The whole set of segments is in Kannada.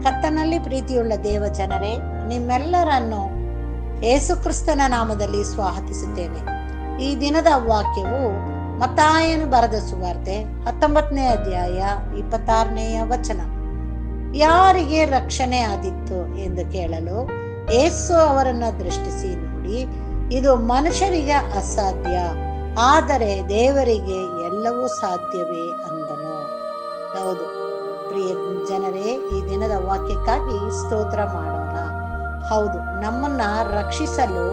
ಕರ್ತನಲ್ಲಿ ಪ್ರೀತಿಯುಳ್ಳ ದೇವ ಜನರೇ, ನಿಮ್ಮೆಲ್ಲರನ್ನು ಯೇಸುಕ್ರಿಸ್ತನ ನಾಮದಲ್ಲಿ ಸ್ವಾಗತಿಸುತ್ತೇನೆ. ಈ ದಿನದ ವಾಕ್ಯವು ಮತ್ತಾಯನು ಬರೆದ ಸುವಾರ್ತೆ 19ನೇ ಅಧ್ಯಾಯ 26ನೇ ವಚನ. ಯಾರಿಗೆ ರಕ್ಷಣೆ ಆದಿತ್ತು ಎಂದು ಕೇಳಲು ಯೇಸು ಅವರನ್ನು ದೃಷ್ಟಿಸಿ ನೋಡಿ, ಇದು ಮನುಷ್ಯರಿಗೆ ಅಸಾಧ್ಯ, ಆದರೆ ದೇವರಿಗೆ ಎಲ್ಲವೂ ಸಾಧ್ಯವೇ ಅಂದನು. ಹೌದು ಪ್ರಿಯ ಜನರೇ, ಈ ದಿನದ ವಾಕ್ಯಕ್ಕಾಗಿ ಸ್ತೋತ್ರ ಮಾಡೋಣ. ಹೌದು, ನಮ್ಮನ್ನ ರಕ್ಷಿಸಲು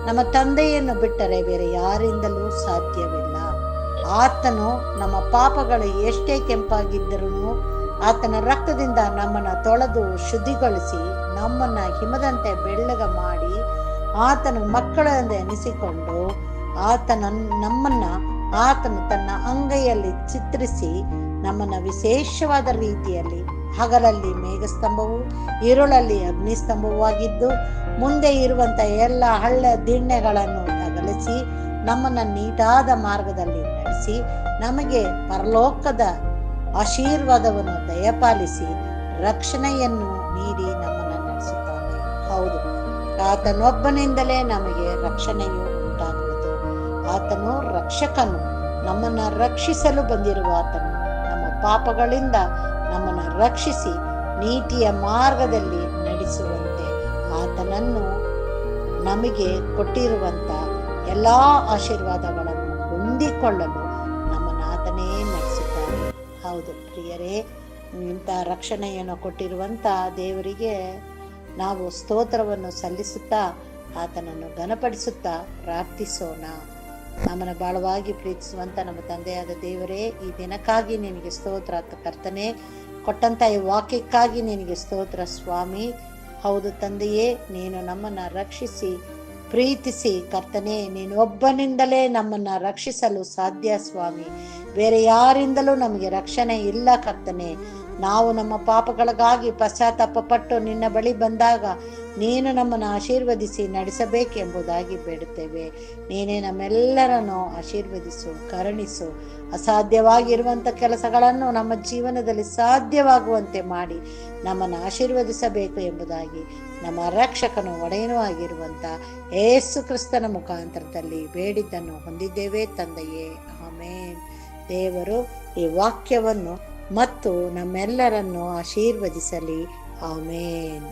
ನಮ್ಮ ತಂದೆಯನ್ನು ಬಿಟ್ಟರೆ ಬೇರೆ ಯಾರಿಂದಲೂ ಸಾಧ್ಯವಿಲ್ಲ. ಆತನು ನಮ್ಮ ಪಾಪಗಳು ಎಷ್ಟೇ ಕೆಂಪಾಗಿದ್ದರೂ ಆತನ ರಕ್ತದಿಂದ ನಮ್ಮನ್ನ ತೊಳೆದು ಶುದ್ಧಿಗೊಳಿಸಿ ನಮ್ಮನ್ನ ಹಿಮದಂತೆ ಬೆಳ್ಳಗ ಮಾಡಿ ಆತನು ಮಕ್ಕಳೆಂದು ಎನಿಸಿಕೊಂಡು ಆತನು ತನ್ನ ಅಂಗೈಯಲ್ಲಿ ಚಿತ್ರಿಸಿ ನಮ್ಮನ್ನ ವಿಶೇಷವಾದ ರೀತಿಯಲ್ಲಿ ಹಗಲಲ್ಲಿ ಮೇಘಸ್ತಂಭವು, ಇರುಳಲ್ಲಿ ಅಗ್ನಿಸ್ತಂಭವಾಗಿದ್ದು ಮುಂದೆ ಇರುವಂತ ಎಲ್ಲ ಹಳ್ಳ ದಿಣ್ಣೆಗಳನ್ನು ಅಗಲಿಸಿ ನಮ್ಮನ್ನ ನೀಟಾದ ಮಾರ್ಗದಲ್ಲಿ ನಡೆಸಿ ನಮಗೆ ಪರಲೋಕದ ಆಶೀರ್ವಾದವನ್ನು ದಯಪಾಲಿಸಿ ರಕ್ಷಣೆಯನ್ನು ನೀಡಿ ನಮ್ಮನ್ನು ನಡೆಸುತ್ತಾನೆ. ಹೌದು, ಆತನೊಬ್ಬನಿಂದಲೇ ನಮಗೆ ರಕ್ಷಣೆಯು ಉಂಟಾಗುವುದು. ಆತನು ರಕ್ಷಕನು, ನಮ್ಮನ್ನ ರಕ್ಷಿಸಲು ಬಂದಿರುವ ಆತನು ನಮ್ಮ ಪಾಪಗಳಿಂದ ನಮ್ಮನ್ನು ರಕ್ಷಿಸಿ ನೀತಿಯ ಮಾರ್ಗದಲ್ಲಿ ನಡೆಸುವಂತೆ ಆತನನ್ನು ನಮಗೆ ಕೊಟ್ಟಿರುವಂತ ಎಲ್ಲಾ ಆಶೀರ್ವಾದಗಳನ್ನು ಹೊಂದಿಕೊಳ್ಳಲು ನಮ್ಮನ್ನು ಆತನೇ ನಡೆಸುತ್ತಾನೆ. ಹೌದು ಪ್ರಿಯರೇ, ಇಂಥ ರಕ್ಷಣೆಯನ್ನು ಕೊಟ್ಟಿರುವಂತ ದೇವರಿಗೆ ನಾವು ಸ್ತೋತ್ರವನ್ನು ಸಲ್ಲಿಸುತ್ತಾ ಆತನನ್ನು ಘನಪಡಿಸುತ್ತಾ ಪ್ರಾರ್ಥಿಸೋಣ. ನಮ್ಮನ್ನು ಬಾಳವಾಗಿ ಪ್ರೀತಿಸುವಂತ ನಮ್ಮ ತಂದೆಯಾದ ದೇವರೇ, ಈ ದಿನಕ್ಕಾಗಿ ನಿನಗೆ ಸ್ತೋತ್ರ. ಕರ್ತನೆ ಕೊಟ್ಟಂತ ಈ ವಾಕ್ಯಕ್ಕಾಗಿ ನಿನಗೆ ಸ್ತೋತ್ರ ಸ್ವಾಮಿ. ಹೌದು ತಂದೆಯೇ, ನೀನು ನಮ್ಮನ್ನ ರಕ್ಷಿಸಿ ಪ್ರೀತಿಸಿ ಕರ್ತನೆ, ನೀನು ಒಬ್ಬನಿಂದಲೇ ನಮ್ಮನ್ನ ರಕ್ಷಿಸಲು ಸಾಧ್ಯ ಸ್ವಾಮಿ. ಬೇರೆ ಯಾರಿಂದಲೂ ನಮಗೆ ರಕ್ಷಣೆ ಇಲ್ಲ ಕರ್ತನೆ. ನಾವು ನಮ್ಮ ಪಾಪಗಳಿಗಾಗಿ ಪಶ್ಚಾತ್ತಾಪ ಪಟ್ಟು ನಿನ್ನ ಬಳಿ ಬಂದಾಗ ನೀನು ನಮ್ಮನ್ನು ಆಶೀರ್ವದಿಸಿ ನಡೆಸಬೇಕೆಂಬುದಾಗಿ ಬೇಡುತ್ತೇವೆ. ನೀನೇ ನಮ್ಮೆಲ್ಲರನ್ನು ಆಶೀರ್ವದಿಸು, ಕರುಣಿಸು. ಅಸಾಧ್ಯವಾಗಿರುವಂಥ ಕೆಲಸಗಳನ್ನು ನಮ್ಮ ಜೀವನದಲ್ಲಿ ಸಾಧ್ಯವಾಗುವಂತೆ ಮಾಡಿ ನಮ್ಮನ್ನು ಆಶೀರ್ವದಿಸಬೇಕು ಎಂಬುದಾಗಿ ನಮ್ಮ ರಕ್ಷಕನು ಒಡೆಯನೂ ಆಗಿರುವಂಥ ಯೇಸು ಕ್ರಿಸ್ತನ ಮುಖಾಂತರದಲ್ಲಿ ಬೇಡಿದ್ದನ್ನು ಹೊಂದಿದ್ದೇವೆ ತಂದೆಯೇ, ಆಮೇನ್. ದೇವರು ಈ ವಾಕ್ಯವನ್ನು ಮತ್ತು ನಮ್ಮೆಲ್ಲರನ್ನು ಆಶೀರ್ವದಿಸಲಿ, ಆಮೇನ್.